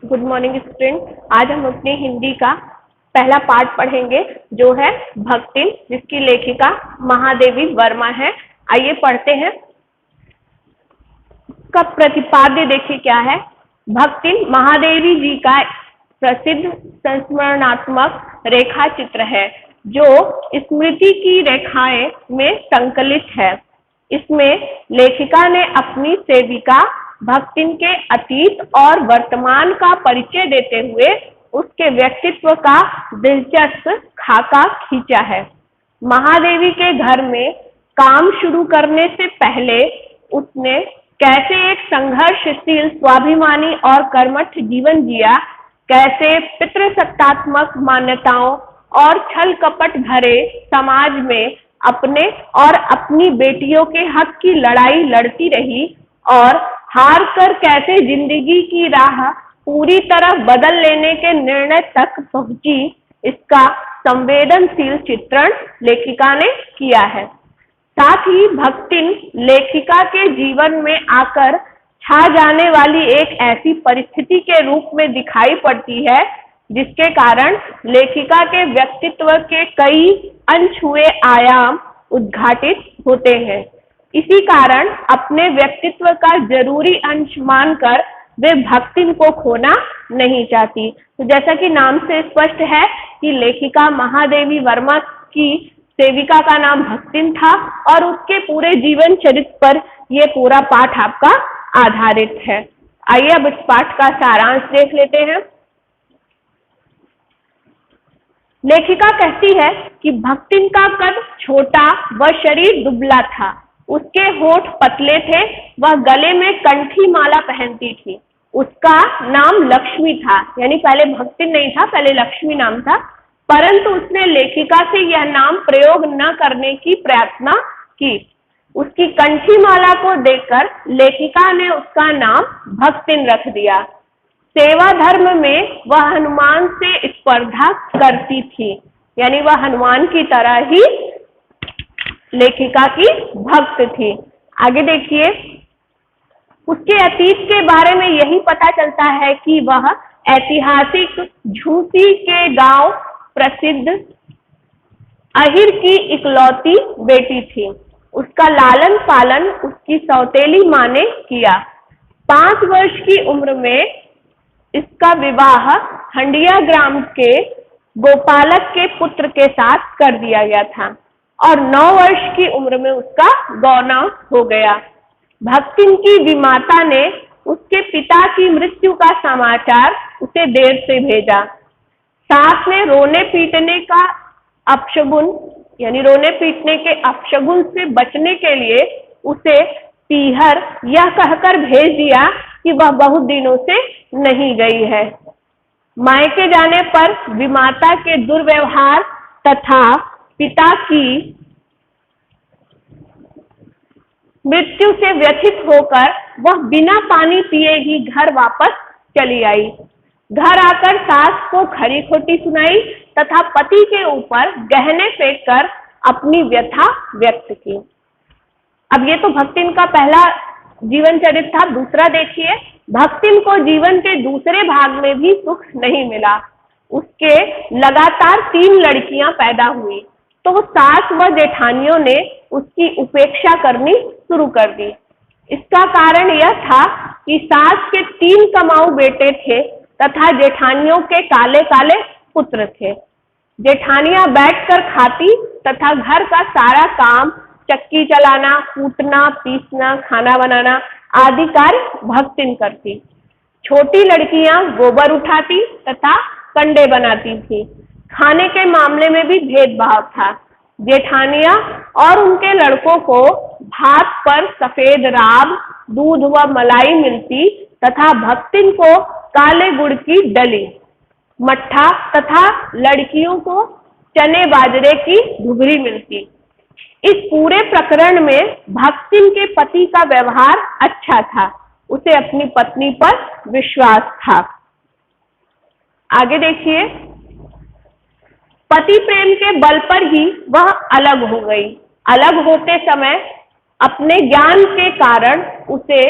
Good morning student. आज हम अपने हिंदी का पहला पार्ट पढ़ेंगे जो है भक्तिन, जिसकी लेखिका महादेवी वर्मा है। आइए पढ़ते हैं। का प्रतिपाद्य देखिए क्या है। भक्तिन महादेवी जी का प्रसिद्ध संस्मरणात्मक रेखा चित्र है जो स्मृति की रेखाएं में संकलित है। इसमें लेखिका ने अपनी सेविका भक्तिन के अतीत और वर्तमान का परिचय देते हुए उसके व्यक्तित्व का दिलचस्प खाका खींचा है। महादेवी के घर में काम शुरू करने से पहले उसने कैसे एक संघर्षशील, स्वाभिमानी और कर्मठ जीवन जिया, कैसे पितृसत्तात्मक मान्यताओं और छल कपट भरे समाज में अपने और अपनी बेटियों के हक की लड़ाई लड़ती रही और हार कर कैसे जिंदगी की राह पूरी तरह बदल लेने के निर्णय तक पहुंची, इसका संवेदनशील चित्रण लेखिका ने किया है। साथ ही भक्तिन लेखिका के जीवन में आकर छा जाने वाली एक ऐसी परिस्थिति के रूप में दिखाई पड़ती है जिसके कारण लेखिका के व्यक्तित्व के कई अनछुए आयाम उद्घाटित होते हैं। इसी कारण अपने व्यक्तित्व का जरूरी अंश मानकर वे भक्तिन को खोना नहीं चाहती। तो जैसा कि नाम से स्पष्ट है कि लेखिका महादेवी वर्मा की सेविका का नाम भक्तिन था और उसके पूरे जीवन चरित्र पर यह पूरा पाठ आपका आधारित है। आइए अब इस पाठ का सारांश देख लेते हैं। लेखिका कहती है कि भक्तिन का कद छोटा व शरीर दुबला था। उसके होठ पतले थे। वह गले में कंठी माला पहनती थी। उसका नाम लक्ष्मी था, यानी पहले भक्तिन नहीं था, पहले लक्ष्मी नाम था, परंतु उसने लेखिका से यह नाम प्रयोग न करने की प्रार्थना की। उसकी कंठी माला को देखकर लेखिका ने उसका नाम भक्तिन रख दिया। सेवा धर्म में वह हनुमान से स्पर्धा करती थी, यानी वह हनुमान की तरह ही लेखिका की भक्त थी। आगे देखिए, उसके अतीत के बारे में यही पता चलता है कि वह ऐतिहासिक झूसी के गांव प्रसिद्ध अहिर की इकलौती बेटी थी। उसका लालन पालन उसकी सौतेली माँ ने किया। 5 वर्ष की उम्र में इसका विवाह हंडिया ग्राम के गोपालक के पुत्र के साथ कर दिया गया था और 9 वर्ष की उम्र में उसका गौना हो गया। भक्तिन की विमाता ने उसके पिता की मृत्यु का समाचार उसे देर से भेजा। साथ में रोने पीटने का अपशगुन, यानी रोने पीटने के अपशगुन से बचने के लिए उसे पीहर यह कहकर भेज दिया कि वह बहुत दिनों से नहीं गई है। मायके जाने पर विमाता के दुर्व्यवहार तथा पिता की मृत्यु से व्यथित होकर वह बिना पानी पिए ही घर वापस चली आई। घर आकर सास को खरी खोटी सुनाई तथा पति के ऊपर गहने फेंक कर अपनी व्यथा व्यक्त की। अब ये तो भक्तिन का पहला जीवन चरित्र था। दूसरा देखिए, भक्तिन को जीवन के दूसरे भाग में भी सुख नहीं मिला। उसके लगातार 3 लड़कियां पैदा हुई तो सास व जेठानियों ने उसकी उपेक्षा करनी शुरू कर दी। इसका कारण यह था कि सास के 3 कमाऊ बेटे थे तथा जेठानियों के काले काले पुत्र थे। जेठानियां बैठकर खाती तथा घर का सारा काम, चक्की चलाना, कूटना, पीसना, खाना बनाना आदि कार्य भक्तिन करती। छोटी लड़कियां गोबर उठाती तथा कंडे बनाती थी। खाने के मामले में भी भेदभाव था। जेठानियां और उनके लड़कों को भात पर सफेद राब, दूध व मलाई मिलती तथा भक्तिन को काले गुड़ की डली, मट्ठा तथा लड़कियों को चने बाजरे की घुघरी मिलती। इस पूरे प्रकरण में भक्तिन के पति का व्यवहार अच्छा था। उसे अपनी पत्नी पर विश्वास था। आगे देखिए, पति प्रेम के बल पर ही वह अलग हो गई। अलग होते समय अपने ज्ञान के कारण उसे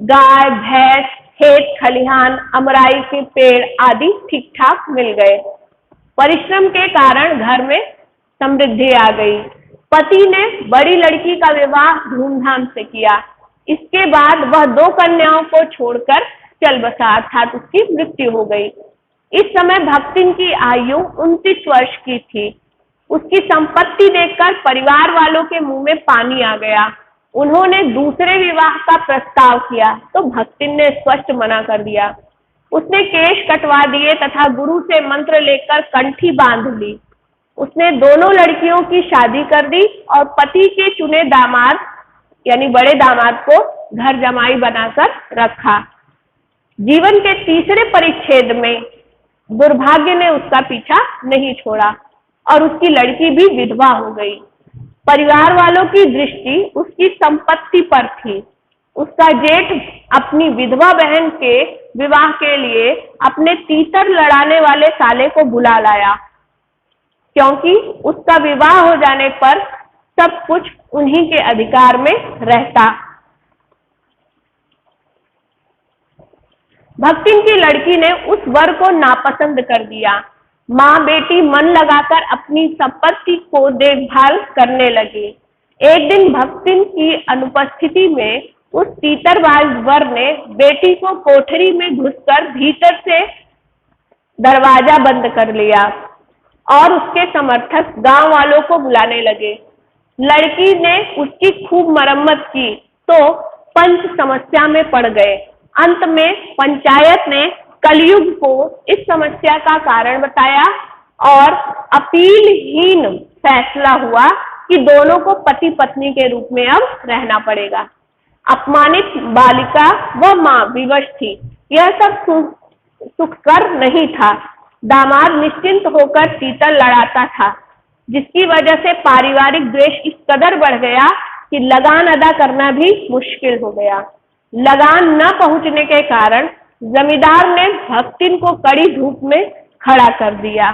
गाय, भैंस, खेत खलिहान, अमराई के पेड़ आदि ठीक ठाक मिल गए। परिश्रम के कारण घर में समृद्धि आ गई। पति ने बड़ी लड़की का विवाह धूमधाम से किया। इसके बाद वह 2 कन्याओं को छोड़कर चल बसा, अर्थात उसकी मृत्यु हो गई। इस समय भक्तिन की आयु 29 वर्ष की थी। उसकी संपत्ति देखकर परिवार वालों के मुंह में पानी आ गया। उन्होंने दूसरे विवाह का प्रस्ताव किया तो भक्तिन ने स्पष्ट मना कर दिया। उसने केश कटवा दिए तथा गुरु से मंत्र लेकर कंठी बांध ली। उसने दोनों लड़कियों की शादी कर दी और पति के चुने दामाद यानी बड़े दामाद को घर जमाई बनाकर रखा। जीवन के तीसरे परिच्छेद में दुर्भाग्य ने उसका पीछा नहीं छोड़ा और उसकी लड़की भी विधवा हो गई। परिवार वालों की दृष्टि उसकी संपत्ति पर थी। उसका जेठ अपनी विधवा बहन के विवाह के लिए अपने तीतर लड़ाने वाले साले को बुला लाया, क्योंकि उसका विवाह हो जाने पर सब कुछ उन्हीं के अधिकार में रहता। भक्तिन की लड़की ने उस वर को नापसंद कर दिया। माँ बेटी मन लगाकर अपनी संपत्ति को देखभाल करने लगी। एक दिन भक्तिन की अनुपस्थिति में उस तीतरबाज वर ने बेटी को कोठरी में घुसकर भीतर से दरवाजा बंद कर लिया और उसके समर्थक गांव वालों को बुलाने लगे। लड़की ने उसकी खूब मरम्मत की तो पंच समस्या में पड़ गए। अंत में पंचायत ने कलयुग को इस समस्या का कारण बताया और अपीलहीन फैसला हुआ कि दोनों को पति पत्नी के रूप में अब रहना पड़ेगा। अपमानित बालिका व मां विवश थी। यह सब सुखकर नहीं था। दामाद निश्चिंत होकर तीतर लड़ाता था, जिसकी वजह से पारिवारिक द्वेष इस कदर बढ़ गया कि लगान अदा करना भी मुश्किल हो गया। लगान न पहुंचने के कारण जमींदार ने भक्तिन को कड़ी धूप में खड़ा कर दिया।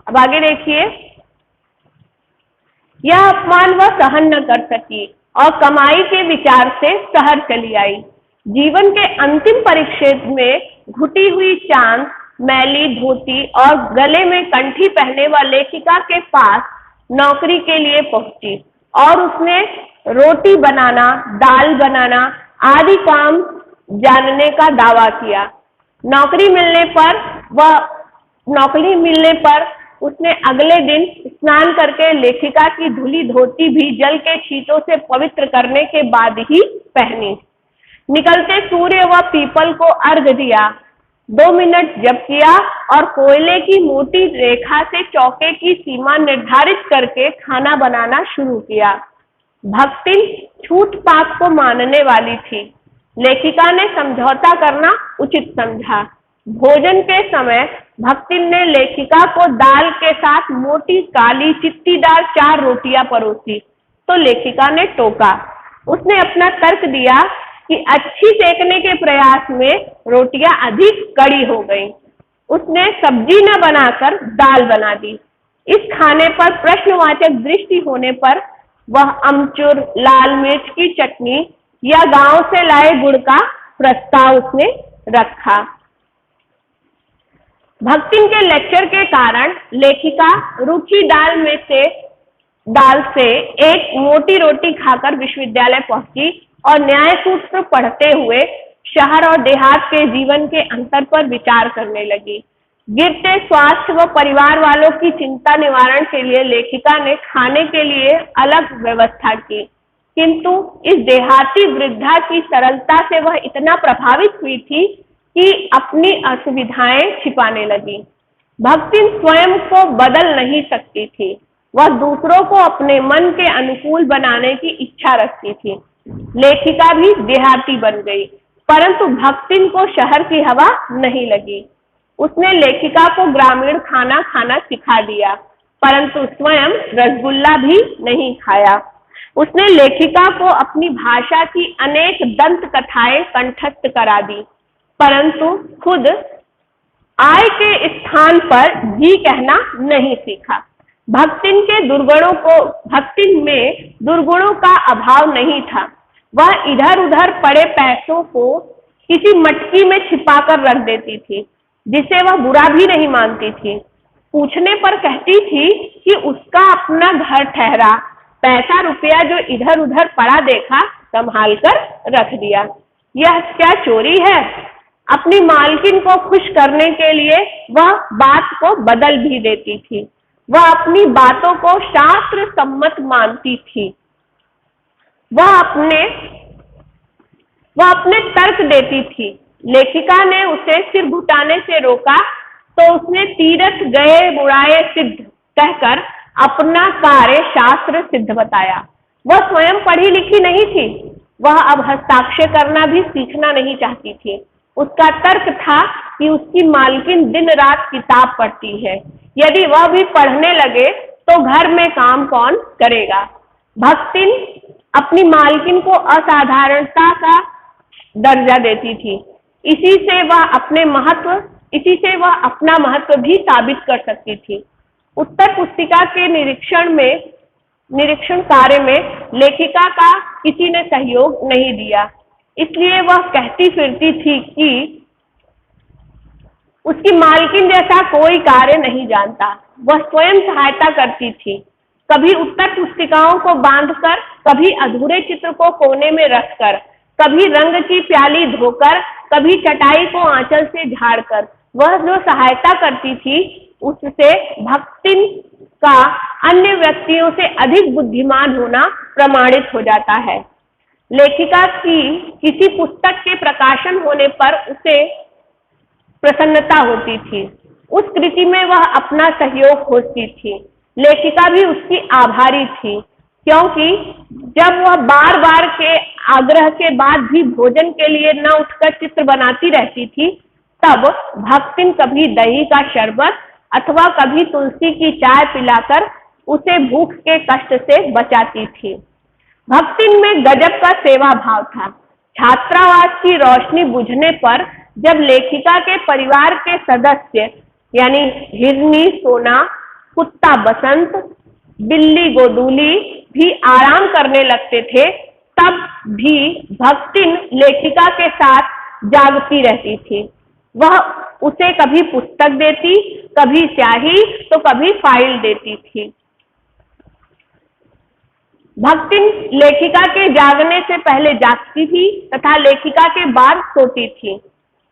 अब आगे देखिए। यह अपमान वह सहन न कर सकी और कमाई के विचार से शहर चली आई। जीवन के अंतिम परिच्छेद में घुटी हुई चांद मैली धोती और गले में कंठी पहने वाले लेखिका के पास नौकरी के लिए पहुंची और उसने रोटी बनाना, दाल बनाना आदि काम जानने का दावा किया। नौकरी मिलने पर उसने अगले दिन स्नान करके लेखिका की धुली धोती भी जल के छींटों से पवित्र करने के बाद ही पहनी। निकलते सूर्य व पीपल को अर्घ्य दिया। 2 मिनट जप किया और कोयले की मोटी रेखा से चौके की सीमा निर्धारित करके खाना बनाना शुरू किया। भक्तिन छूट पाप को मानने वाली थी। लेखिका ने समझौता करना उचित समझा। भोजन के समय भक्तिन ने लेखिका को दाल के साथ मोटी काली चित्तीदार 4 रोटियां परोसी तो लेखिका ने टोका। उसने अपना तर्क दिया कि अच्छी सेकने के प्रयास में रोटियां अधिक कड़ी हो गईं। उसने सब्जी न बनाकर दाल बना दी। इस खाने पर प्रश्नवाचक दृष्टि होने पर वह अमचूर, लाल मिर्च की चटनी या गांव से लाए गुड़ का प्रस्ताव उसने रखा। भक्तिन के लेक्चर के कारण लेखिका रुचि दाल से एक मोटी रोटी खाकर विश्वविद्यालय पहुंची और न्याय सूत्र पढ़ते हुए शहर और देहात के जीवन के अंतर पर विचार करने लगी। गिरते स्वास्थ्य व परिवार वालों की चिंता निवारण के लिए लेखिका ने खाने के लिए अलग व्यवस्था की, किंतु इस देहाती वृद्धा की सरलता से वह इतना प्रभावित हुई थी कि अपनी असुविधाएं छिपाने लगी। भक्तिन स्वयं को बदल नहीं सकती थी। वह दूसरों को अपने मन के अनुकूल बनाने की इच्छा रखती थी। लेखिका भी देहाती बन गई, परंतु भक्तिन को शहर की हवा नहीं लगी। उसने लेखिका को ग्रामीण खाना खाना सिखा दिया, परंतु स्वयं रसगुल्ला भी नहीं खाया। उसने लेखिका को अपनी भाषा की अनेक दंत कथाएं कंठस्थ करा दी, परंतु खुद आय के स्थान पर जी कहना नहीं सीखा। भक्तिन में दुर्गुणों का अभाव नहीं था। वह इधर उधर पड़े पैसों को किसी मटकी में छिपाकर रख देती थी, जिसे वह बुरा भी नहीं मानती थी। पूछने पर कहती थी कि उसका अपना घर ठहरा, पैसा रुपया जो इधर उधर पड़ा देखा संभाल कर रख दिया। यह क्या चोरी है? अपनी मालकिन को खुश करने के लिए वह बात को बदल भी देती थी। वह अपनी बातों को शास्त्र सम्मत मानती थी। वह अपने तर्क देती थी। लेखिका ने उसे सिर घुटाने से रोका तो उसने तीरथ गए बुराए सिद्ध कहकर अपना कार्य शास्त्र सिद्ध बताया। वह स्वयं पढ़ी लिखी नहीं थी। वह अब हस्ताक्षर करना भी सीखना नहीं चाहती थी। उसका तर्क था कि उसकी मालकिन दिन रात किताब पढ़ती है। यदि वह भी पढ़ने लगे तो घर में काम कौन करेगा? भक्तिन अपनी मालकिन को असाधारणता का दर्जा देती थी। इसी से वह अपना महत्व भी साबित कर सकती थी। उत्तर पुस्तिका के निरीक्षण कार्य में लेखिका का किसी ने सहयोग नहीं दिया, इसलिए वह कहती फिरती थी कि उसकी मालकिन जैसा कोई कार्य नहीं जानता। वह स्वयं सहायता करती थी, कभी उत्तर पुस्तिकाओं को बांधकर, कभी अधूरे चित्र को कोने में रखकर, कभी रंग की प्याली धोकर, कभी चटाई को आंचल से झाड़कर। वह जो सहायता करती थी उससे भक्तिन का अन्य व्यक्तियों से अधिक बुद्धिमान होना प्रमाणित हो जाता है। लेखिका की किसी पुस्तक के प्रकाशन होने पर उसे प्रसन्नता होती थी। उस कृति में वह अपना सहयोग खोजती थी। लेखिका भी उसकी आभारी थी, क्योंकि जब वह बार बार के आग्रह के बाद भी भोजन के लिए न उठकर चित्र बनाती रहती थी, तब भक्तिन कभी दही का शरबत अथवा कभी तुलसी की चाय पिलाकर उसे भूख के कष्ट से बचाती थी। भक्तिन में गजब का सेवा भाव था। छात्रावास की रोशनी बुझने पर जब लेखिका के परिवार के सदस्य यानी हिरनी सोना, कुत्ता बसंत, बिल्ली गोदूली भी आराम करने लगते थे, तब भी भक्तिन लेखिका के साथ जागती रहती थी। वह उसे कभी पुस्तक देती, कभी स्याही तो कभी फाइल देती थी। भक्तिन लेखिका के जागने से पहले जागती थी तथा लेखिका के बाद सोती थी।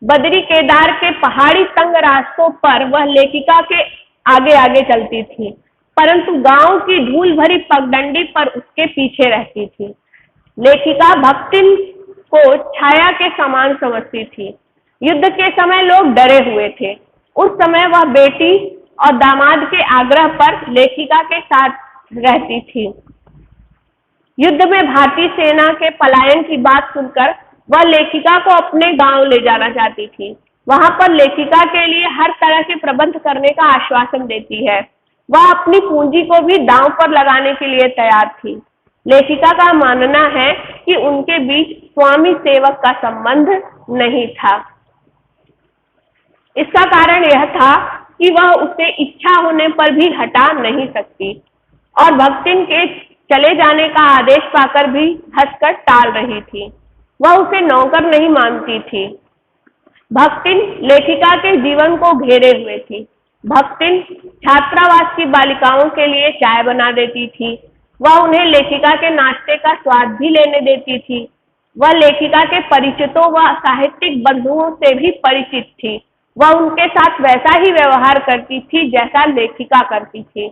बद्री केदार के पहाड़ी तंग रास्तों पर वह लेखिका के आगे आगे चलती थी, परंतु गांव की धूल भरी पगडंडी पर उसके पीछे रहती थी। लेखिका भक्तिन को छाया के समान समझती थी। युद्ध के समय लोग डरे हुए थे। उस समय वह बेटी और दामाद के आग्रह पर लेखिका के साथ रहती थी। युद्ध में भारतीय सेना के पलायन की बात सुनकर वह लेखिका को अपने गांव ले जाना चाहती थी। वहां पर लेखिका के लिए हर तरह के प्रबंध करने का आश्वासन देती है। वह अपनी पूंजी को भी दांव पर लगाने के लिए तैयार थी। लेखिका का मानना है कि उनके बीच स्वामी सेवक का संबंध नहीं था। इसका कारण यह था कि वह उसे इच्छा होने पर भी हटा नहीं सकती और भक्तिन के चले जाने का आदेश पाकर भी हंसकर टाल रही थी। वह उसे नौकर नहीं मानती थी। भक्तिन लेखिका के जीवन को घेरे हुए थी। भक्तिन छात्रावास की बालिकाओं के लिए चाय बना देती थी। वह उन्हें लेखिका के नाश्ते का स्वाद भी लेने देती थी। वह लेखिका के परिचितों व साहित्यिक बंधुओं से भी परिचित थी। वह उनके साथ वैसा ही व्यवहार करती थी जैसा लेखिका करती थी।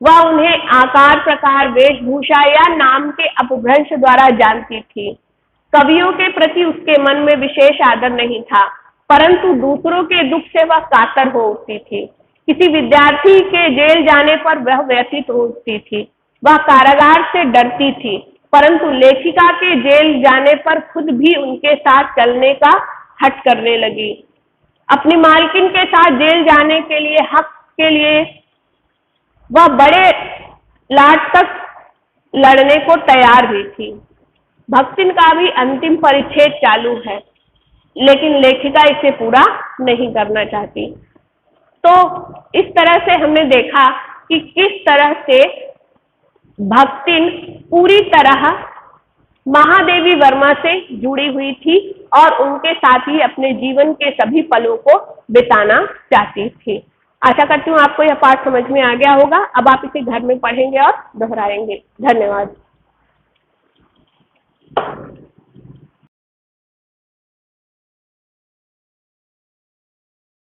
वह उन्हें आकार प्रकार वेशभूषा या नाम के अपभ्रंश द्वारा जानती थी। कवियों के प्रति उसके मन में विशेष आदर नहीं था, परंतु दूसरों के दुख से वह कातर हो उठती थी। किसी विद्यार्थी के जेल जाने पर वह व्यथित हो उठती थी। वह कारागार से डरती थी, परंतु लेखिका के जेल जाने पर खुद भी उनके साथ चलने का हठ करने लगी। अपनी मालकिन के साथ जेल जाने के लिए हक के लिए वह बड़े लाट तक लड़ने को तैयार हुई थी। भक्तिन का भी अंतिम परिच्छेद चालू है, लेकिन लेखिका इसे पूरा नहीं करना चाहती। तो इस तरह से हमने देखा कि किस तरह से भक्तिन पूरी तरह महादेवी वर्मा से जुड़ी हुई थी और उनके साथ ही अपने जीवन के सभी पलों को बिताना चाहती थी। आशा करती हूँ आपको यह पाठ समझ में आ गया होगा। अब आप इसे घर में पढ़ेंगे और दोहराएंगे। धन्यवाद।